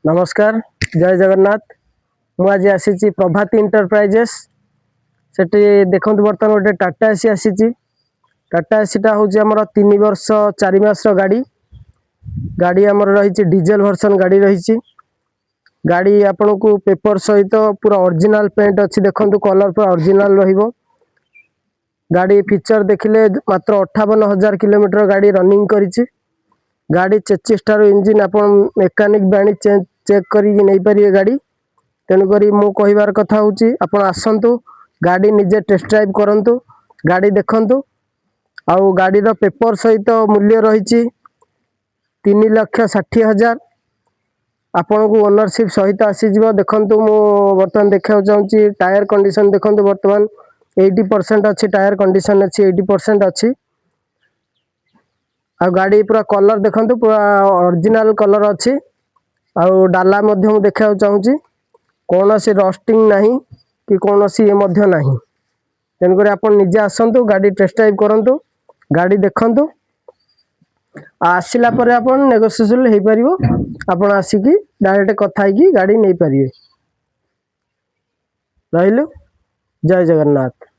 नमस्कार जय जगन्नाथ मु आज आसी प्रभाती इंटरप्राइजेस से देखो बर्तमान गोटे टाटा एसी आसी टाटा एसीटा हूँ आमर 3 वर्ष 4 मास गाड़ी गाड़ी आमर रही डीजेल वर्सन गाड़ी रही गाड़ी आपण को पेपर सहित पूरा ओरिजिनल पेंट अच्छी देखो कलर पूरा ओरिजिनल रहिबो गाड़ी फीचर देखिले मात्र 58,000 किलोमीटर गाड़ी रनिंग करिछि गाड़ी 26 टार इंजिन आपण मेकानिक बाणी चेक करी नहीं पारे गाड़ी तेणुक मु कहबार कथा हूँ आप आसतु गाड़ी निजे टेस्ट ड्राइव करंतु गाड़ी देखंतु आउ गाड़ीर पेपर सहित मूल्य रही 3,60,000 आपण को ओनरशिप सहित आसीज देखंतु मु बर्तमान देखा चाहूँगी टायर कंडीशन देखंतु बर्तमान 80% अच्छी टायर कंडीशन अच्छी 80% अच्छी आ गाड़ी पूरा कलर देखंतु पूरा ओरिजिनल कलर अच्छी आउ डाला मध्य देखा चाहूँगी कौन सी रस्टिंग नहीं कि कौन सी ये मध्य नहीं तेणुक आप निजे आसतु गाड़ी टेस्ट ड्राइव करंतु गाड़ी देखंतु आसिला परे आपण नेगोशिएशन हो पारिबो आपण आसिकी डायरेक्ट कथा की गाड़ी नहीं पारिबे रहिलु जय जगन्नाथ।